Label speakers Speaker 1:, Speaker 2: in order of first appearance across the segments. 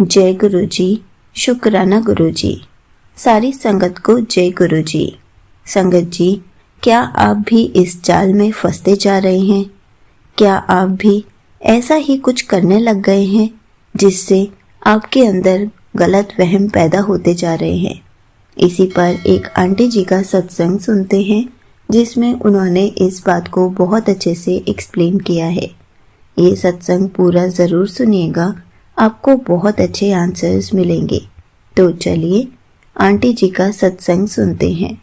Speaker 1: जय गुरु जी। शुक्राना गुरु जी। सारी संगत को जय गुरु जी। संगत जी, क्या आप भी इस जाल में फंसते जा रहे हैं? क्या आप भी ऐसा ही कुछ करने लग गए हैं जिससे आपके अंदर गलत वहम पैदा होते जा रहे हैं? इसी पर एक आंटी जी का सत्संग सुनते हैं जिसमें उन्होंने इस बात को बहुत अच्छे से एक्सप्लेन किया है। ये सत्संग पूरा ज़रूर सुनिएगा, आपको बहुत अच्छे आंसर्स मिलेंगे। तो चलिए आंटी जी का सत्संग सुनते हैं।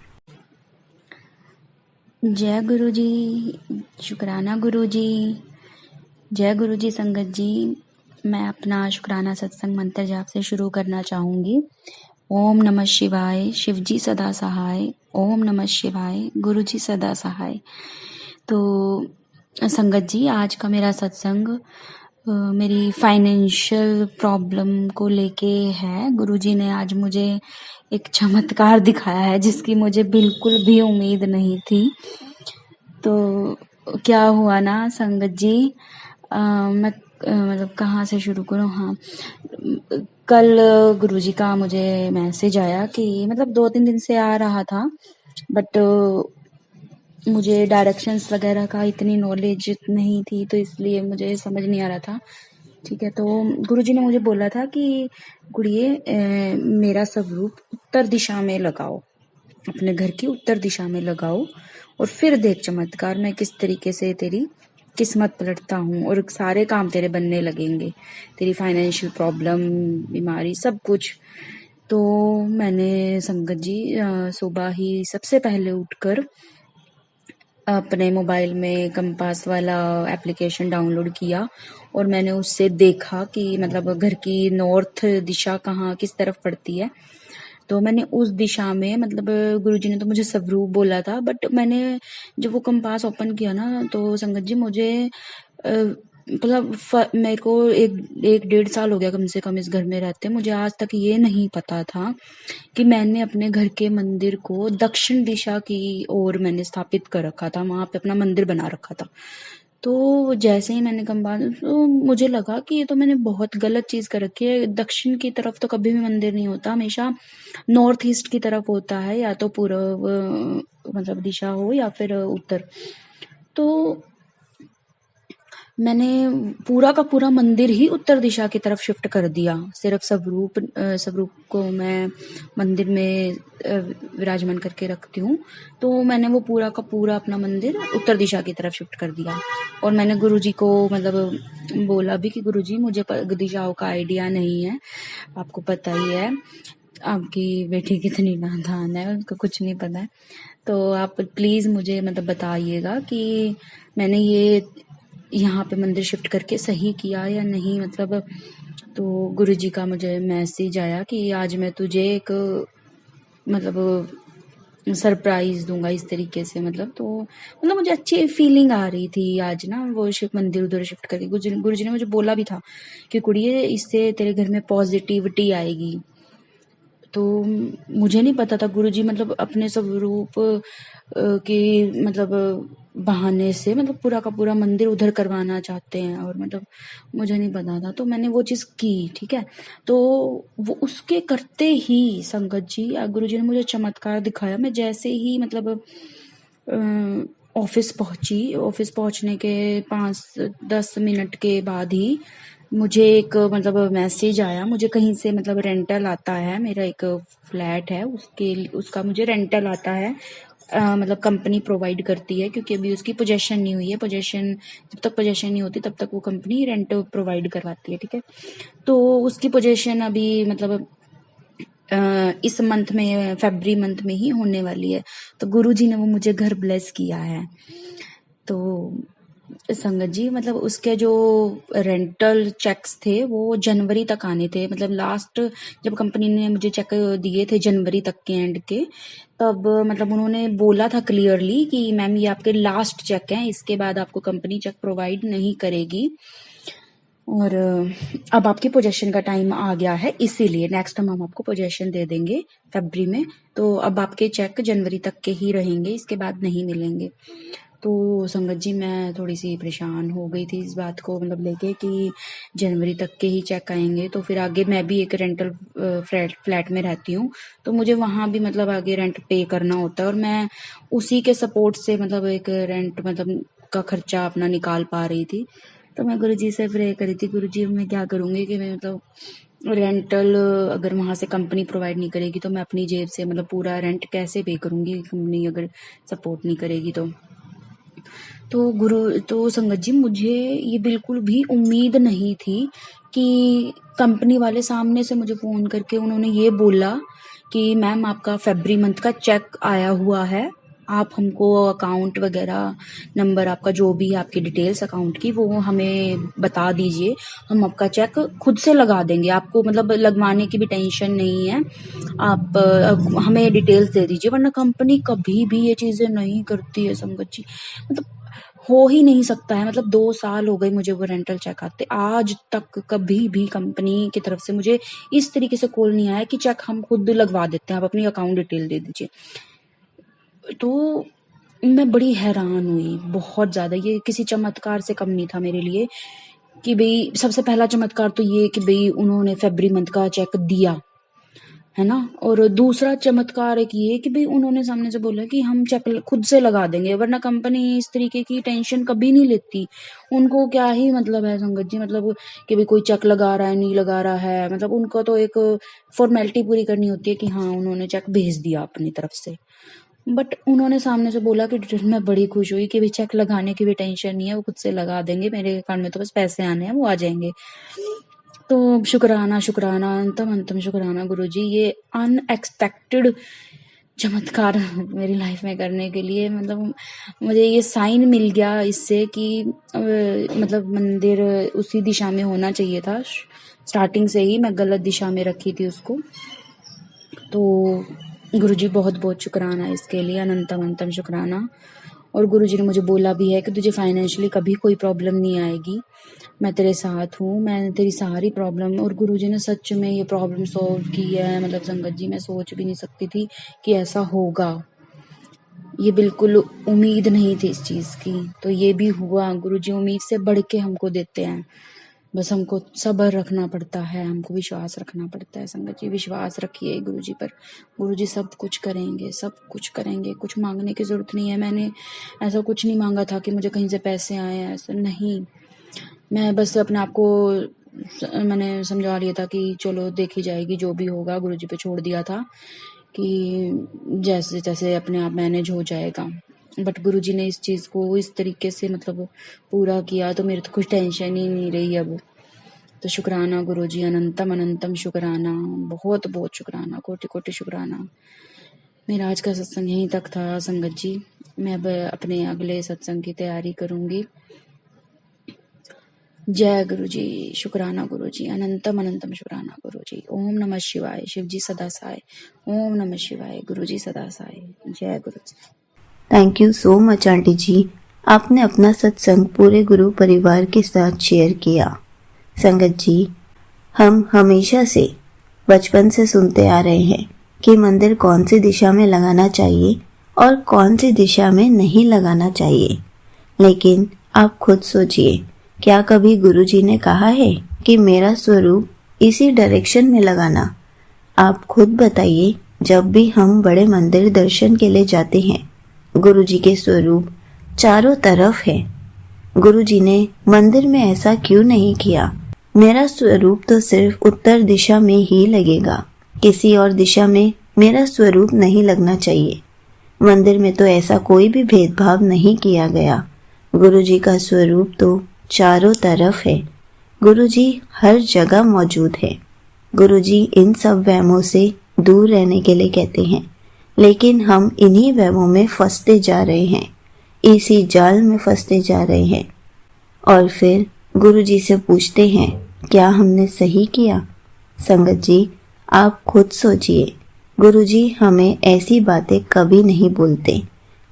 Speaker 2: जय गुरु जी। शुक्राना गुरु जी। जय गुरु जी। संगत जी, मैं अपना शुक्राना सत्संग मंत्र जाप से शुरू करना चाहूँगी। ओम नमः शिवाय, शिव जी सदा सहाय। ओम नमः शिवाय, गुरु जी सदा सहाय। तो संगत जी, आज का मेरा सत्संग मेरी फाइनेंशियल प्रॉब्लम को लेके है। गुरुजी ने आज मुझे एक चमत्कार दिखाया है जिसकी मुझे बिल्कुल भी उम्मीद नहीं थी। तो क्या हुआ ना संगत जी, मैं मतलब कहाँ से शुरू करूँ? हाँ, कल गुरुजी का मुझे मैसेज आया कि मतलब 2-3 दिन से आ रहा था, बट मुझे डायरेक्शंस वगैरह का इतनी नॉलेज नहीं थी, तो इसलिए मुझे समझ नहीं आ रहा था। ठीक है, तो गुरुजी ने मुझे बोला था कि गुड़िए, मेरा स्वरूप उत्तर दिशा में लगाओ, अपने घर की उत्तर दिशा में लगाओ और फिर देख चमत्कार, मैं किस तरीके से तेरी किस्मत पलटता हूँ और सारे काम तेरे बनने लगेंगे, तेरी फाइनेंशियल प्रॉब्लम, बीमारी, सब कुछ। तो मैंने संगत जी सुबह ही सबसे पहले उठकर अपने मोबाइल में कंपास वाला एप्लीकेशन डाउनलोड किया और मैंने उससे देखा कि मतलब घर की नॉर्थ दिशा कहाँ किस तरफ पड़ती है। तो मैंने उस दिशा में मतलब गुरुजी ने तो मुझे स्वरूप बोला था, बट मैंने जब वो कंपास ओपन किया ना तो संगत जी मुझे मतलब मेरे को 1-1.5 साल हो गया कम से कम इस घर में रहते। मुझे आज तक ये नहीं पता था कि मैंने अपने घर के मंदिर को दक्षिण दिशा की ओर मैंने स्थापित कर रखा था, वहां पे अपना मंदिर बना रखा था। तो जैसे ही मैंने कंपास, तो मुझे लगा कि ये तो मैंने बहुत गलत चीज कर रखी है। दक्षिण की तरफ तो कभी भी मंदिर नहीं होता, हमेशा नॉर्थ ईस्ट की तरफ होता है, या तो पूर्व मतलब दिशा हो या फिर उत्तर। तो मैंने पूरा का पूरा मंदिर ही उत्तर दिशा की तरफ शिफ्ट कर दिया। सिर्फ स्वरूप को मैं मंदिर में विराजमान करके रखती हूँ, तो मैंने वो पूरा का पूरा अपना मंदिर उत्तर दिशा की तरफ शिफ्ट कर दिया। और मैंने गुरुजी को मतलब बोला भी कि गुरुजी, मुझे दिशाओं का आइडिया नहीं है, आपको पता ही है आपकी बेटी कितनी नादान है, उनको कुछ नहीं पता है, तो आप प्लीज मुझे मतलब बताइएगा कि मैंने ये यहाँ पे मंदिर शिफ्ट करके सही किया या नहीं। मतलब तो गुरुजी का मुझे मैसेज आया कि आज मैं तुझे एक मतलब सरप्राइज दूंगा इस तरीके से। मतलब तो मतलब मुझे अच्छी फीलिंग आ रही थी आज ना, वो शिव मंदिर उधर शिफ्ट करके। गुरुजी ने मुझे बोला भी था कि कुड़िए, इससे तेरे घर में पॉजिटिविटी आएगी। तो मुझे नहीं पता था गुरुजी मतलब अपने स्वरूप की मतलब बहाने से मतलब पूरा का पूरा मंदिर उधर करवाना चाहते हैं, और मतलब मुझे नहीं पता था, तो मैंने वो चीज की। ठीक है, तो वो उसके करते ही संगत जी गुरुजी ने मुझे चमत्कार दिखाया। मैं जैसे ही मतलब ऑफिस पहुंची, ऑफिस पहुंचने के 5-10 मिनट के बाद ही मुझे एक मतलब मैसेज आया। मुझे कहीं से मतलब रेंटल आता है, मेरा एक फ्लैट है, उसका मुझे रेंटल आता है। मतलब कंपनी प्रोवाइड करती है, क्योंकि अभी उसकी पोजेशन नहीं हुई है। पोजेशन जब तक पोजेशन नहीं होती तब तक वो कंपनी रेंट प्रोवाइड करवाती है। ठीक है, तो उसकी पोजेशन अभी मतलब इस मंथ में, फरवरी मंथ में ही होने वाली है। तो गुरुजी ने वो मुझे घर ब्लेस किया है। तो संगत जी मतलब उसके जो रेंटल चेक्स थे वो जनवरी तक आने थे। मतलब लास्ट जब कंपनी ने मुझे चेक दिए थे जनवरी तक के एंड के, तब मतलब उन्होंने बोला था क्लियरली कि मैम ये आपके लास्ट चेक हैं, इसके बाद आपको कंपनी चेक प्रोवाइड नहीं करेगी, और अब आपकी पोजेशन का टाइम आ गया है, इसीलिए नेक्स्ट हम आपको पोजेशन दे देंगे फरवरी में। तो अब आपके चेक जनवरी तक के ही रहेंगे, इसके बाद नहीं मिलेंगे। तो संगत जी मैं थोड़ी सी परेशान हो गई थी इस बात को मतलब लेके कि जनवरी तक के ही चेक आएंगे, तो फिर आगे मैं भी एक रेंटल फ्लैट में रहती हूँ, तो मुझे वहाँ भी मतलब आगे रेंट पे करना होता है और मैं उसी के सपोर्ट से मतलब एक रेंट मतलब का खर्चा अपना निकाल पा रही थी। तो मैं गुरुजी से प्रे करी थी, गुरुजी मैं क्या करूँगी कि मैं मतलब रेंटल अगर वहाँ से कंपनी प्रोवाइड नहीं करेगी तो मैं अपनी जेब से मतलब पूरा रेंट कैसे पे करूँगी, कंपनी अगर सपोर्ट नहीं करेगी तो संगत जी मुझे ये बिल्कुल भी उम्मीद नहीं थी कि कंपनी वाले सामने से मुझे फ़ोन करके उन्होंने ये बोला कि मैम आपका फरवरी मंथ का चेक आया हुआ है, आप हमको अकाउंट वगैरह नंबर आपका जो भी है आपकी डिटेल्स अकाउंट की वो हमें बता दीजिए, हम आपका चेक खुद से लगा देंगे, आपको मतलब लगवाने की भी टेंशन नहीं है, आप हमें डिटेल्स दे दीजिए। वरना कंपनी कभी भी ये चीज़ें नहीं करती है संगत जी, मतलब हो ही नहीं सकता है। मतलब 2 साल हो गए मुझे वो रेंटल चेक आते, आज तक कभी भी कंपनी की तरफ से मुझे इस तरीके से कॉल नहीं आया कि चेक हम खुद लगवा देते हैं, आप अपनी अकाउंट डिटेल दे दीजिए। तो मैं बड़ी हैरान हुई बहुत ज़्यादा, ये किसी चमत्कार से कम नहीं था मेरे लिए कि भई सबसे पहला चमत्कार तो ये कि भई उन्होंने फरवरी मंथ का चेक दिया, है ना? और दूसरा चमत्कार एक ये कि भई उन्होंने सामने से बोला कि हम चेक खुद से लगा देंगे, वरना कंपनी इस तरीके की टेंशन कभी नहीं लेती। उनको क्या ही मतलब है संगत जी, मतलब कि भई कोई चेक लगा रहा है, नहीं लगा रहा है, मतलब उनको तो एक फॉर्मेलिटी पूरी करनी होती है कि हाँ, उन्होंने चेक भेज दिया अपनी तरफ से। बट उन्होंने सामने से बोला कि डिटेल मैं बड़ी खुश हुई कि भई चेक लगाने की भी टेंशन नहीं है, वो खुद से लगा देंगे, मेरे अकाउंट में तो बस पैसे आने हैं, वो आ जाएँगे। तो शुक्राना शुक्राना अंतम अंतम शुक्राना गुरुजी, ये अनएक्सपेक्टेड चमत्कार मेरी लाइफ में करने के लिए, मतलब मुझे ये साइन मिल गया इससे कि मतलब मंदिर उसी दिशा में होना चाहिए था। स्टार्टिंग से ही मैं गलत दिशा में रखी थी उसको। तो गुरुजी बहुत बहुत शुक्राना इसके लिए, अनंतम अंतम शुक्राना। और गुरुजी ने मुझे बोला भी है कि तुझे फाइनेंशियली कभी कोई प्रॉब्लम नहीं आएगी, मैं तेरे साथ हूँ, मैं तेरी सारी प्रॉब्लम। और गुरुजी ने सच में ये प्रॉब्लम सॉल्व की है, मतलब संगत जी मैं सोच भी नहीं सकती थी कि ऐसा होगा, ये बिल्कुल उम्मीद नहीं थी इस चीज़ की, तो ये भी हुआ। गुरुजी उम्मीद से बढ़ के हमको देते हैं, बस हमको सब्र रखना पड़ता है, हमको विश्वास रखना पड़ता है। संगत जी विश्वास रखिए गुरुजी पर, गुरुजी सब कुछ करेंगे, सब कुछ करेंगे, कुछ मांगने की ज़रूरत नहीं है। मैंने ऐसा कुछ नहीं मांगा था कि मुझे कहीं से पैसे आए, ऐसा नहीं। मैं बस अपने आप को मैंने समझा लिया था कि चलो देखी जाएगी, जो भी होगा गुरुजी पे छोड़ दिया था कि जैसे जैसे अपने आप मैनेज हो जाएगा। बट गुरुजी ने इस चीज़ को इस तरीके से मतलब पूरा किया, तो मेरे तो कुछ टेंशन ही नहीं रही अब। तो शुक्राना गुरुजी, अनंतम अनंतम शुक्राना, बहुत बहुत शुक्राना, कोटि कोटि शुक्राना। मेरा आज का सत्संग यहीं तक था संगत जी, मैं अब अपने अगले सत्संग की तैयारी करूँगी। जय गुरुजी, शुक्राना गुरुजी, अनंतम अनंतम शुक्राना गुरुजी। ओम नमः शिवाय, शिव जी सदा साय। ओम नमः शिवाय, गुरुजी सदा साय। जय Guruji.
Speaker 1: Thank you so much aunty ji, आपने अपना सत्संग पूरे गुरु परिवार के साथ शेयर किया। संगत जी, हम हमेशा से बचपन से सुनते आ रहे हैं कि मंदिर कौन सी दिशा में लगाना चाहिए और कौन सी दिशा में नहीं लगाना चाहिए, लेकिन आप खुद सोचिए, क्या कभी गुरुजी ने कहा है कि मेरा स्वरूप इसी डायरेक्शन में लगाना? आप खुद बताइए, जब भी हम बड़े मंदिर दर्शन के लिए जाते हैं, गुरुजी के स्वरूप चारों तरफ है। गुरुजी ने मंदिर में ऐसा क्यों नहीं किया? मेरा स्वरूप तो सिर्फ उत्तर दिशा में ही लगेगा, किसी और दिशा में मेरा स्वरूप नहीं लगना चाहिए। मंदिर में तो ऐसा कोई भी भेदभाव नहीं किया गया। गुरुजी का स्वरूप तो चारों तरफ है, गुरुजी हर जगह मौजूद है। गुरुजी इन सब वहमों से दूर रहने के लिए कहते हैं, लेकिन हम इन्हीं वहमों में फंसते जा रहे हैं, इसी जाल में फंसते जा रहे हैं। और फिर गुरुजी से पूछते हैं, क्या हमने सही किया? संगत जी, आप खुद सोचिए, गुरुजी हमें ऐसी बातें कभी नहीं बोलते।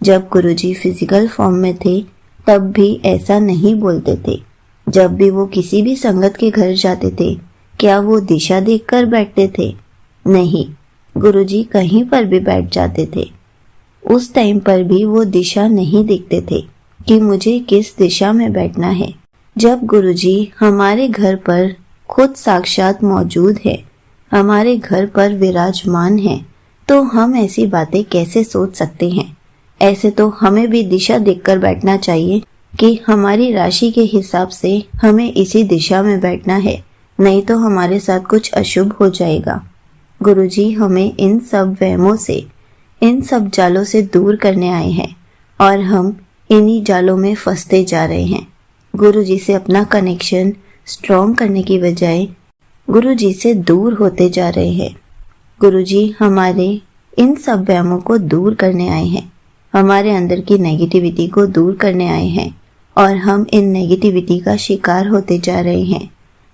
Speaker 1: जब गुरुजी फिजिकल फॉर्म में थे तब भी ऐसा नहीं बोलते थे। जब भी वो किसी भी संगत के घर जाते थे, क्या वो दिशा देखकर बैठते थे? नहीं, गुरुजी कहीं पर भी बैठ जाते थे, उस टाइम पर भी वो दिशा नहीं देखते थे। कि मुझे किस दिशा में बैठना है। जब गुरुजी हमारे घर पर खुद साक्षात मौजूद है, हमारे घर पर विराजमान है, तो हम ऐसी बातें कैसे सोच सकते हैं। ऐसे तो हमें भी दिशा देखकर बैठना चाहिए कि हमारी राशि के हिसाब से हमें इसी दिशा में बैठना है, नहीं तो हमारे साथ कुछ अशुभ हो जाएगा। गुरुजी हमें इन सब वहमों से, इन सब जालों से दूर करने आए हैं और हम इन्हीं जालों में फंसते जा रहे हैं। गुरुजी से अपना कनेक्शन स्ट्रॉन्ग करने की बजाय गुरुजी से दूर होते जा रहे हैं। गुरुजी हमारे इन सब वहमों को दूर करने आए हैं, हमारे अंदर की नेगेटिविटी को दूर करने आए हैं और हम इन नेगेटिविटी का शिकार होते जा रहे हैं।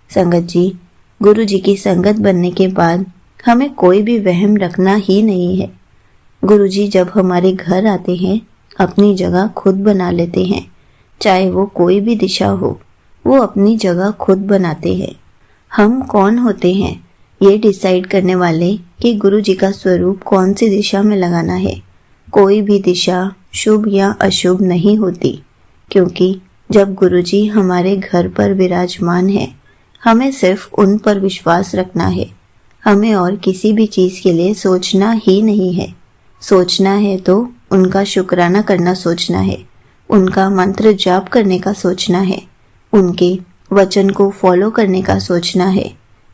Speaker 1: संगत जी, गुरुजी की संगत बनने के बाद हमें कोई भी वहम रखना ही नहीं है। गुरुजी जब हमारे घर आते हैं, अपनी जगह खुद बना लेते हैं। चाहे वो कोई भी दिशा हो, वो अपनी जगह खुद बनाते हैं। हम कौन होते हैं ये डिसाइड करने वाले कि गुरुजी का स्वरूप कौन सी दिशा में लगाना है। कोई भी दिशा शुभ या अशुभ नहीं होती, क्योंकि जब गुरुजी हमारे घर पर विराजमान है, हमें सिर्फ उन पर विश्वास रखना है। हमें और किसी भी चीज के लिए सोचना ही नहीं है। सोचना है तो उनका शुक्राना करना सोचना है, उनका मंत्र जाप करने का सोचना है, उनके वचन को फॉलो करने का सोचना है,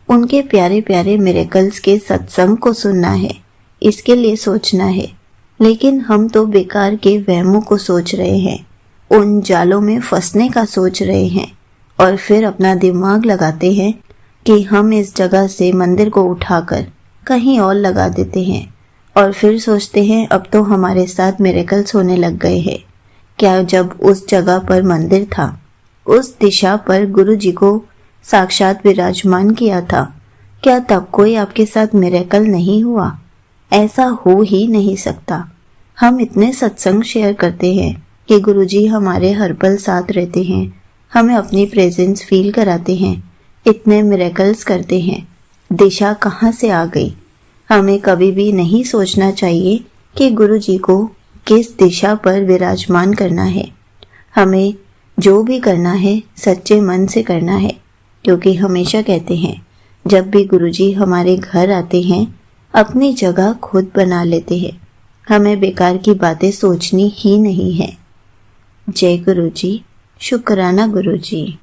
Speaker 1: उनके प्यारे प्यारे मिरेकल्स के सत्संग को सुनना है, इसके लिए सोचना है। लेकिन हम तो बेकार के वहमों को सोच रहे हैं, उन जालों में फंसने का सोच रहे हैं और फिर अपना दिमाग लगाते हैं कि हम इस जगह से मंदिर को उठाकर कहीं और लगा देते हैं और फिर सोचते हैं अब तो हमारे साथ मिरेकल्स होने लग गए हैं। क्या जब उस जगह पर मंदिर था, उस दिशा पर गुरुजी को साक्षात विराजमान किया था, क्या तब कोई आपके साथ मिरेकल नहीं हुआ? ऐसा हो ही नहीं सकता। हम इतने सत्संग शेयर करते हैं कि गुरुजी हमारे हर पल साथ रहते हैं, हमें अपनी प्रेजेंस फील कराते हैं, इतने मिरेकल्स करते हैं। दिशा कहाँ से आ गई? हमें कभी भी नहीं सोचना चाहिए कि गुरुजी को किस दिशा पर विराजमान करना है। हमें जो भी करना है सच्चे मन से करना है, क्योंकि हमेशा कहते हैं जब भी गुरुजी हमारे घर आते हैं, अपनी जगह खुद बना लेते हैं। हमें बेकार की बातें सोचनी ही नहीं है। जय गुरुजी, शुक्राना गुरुजी।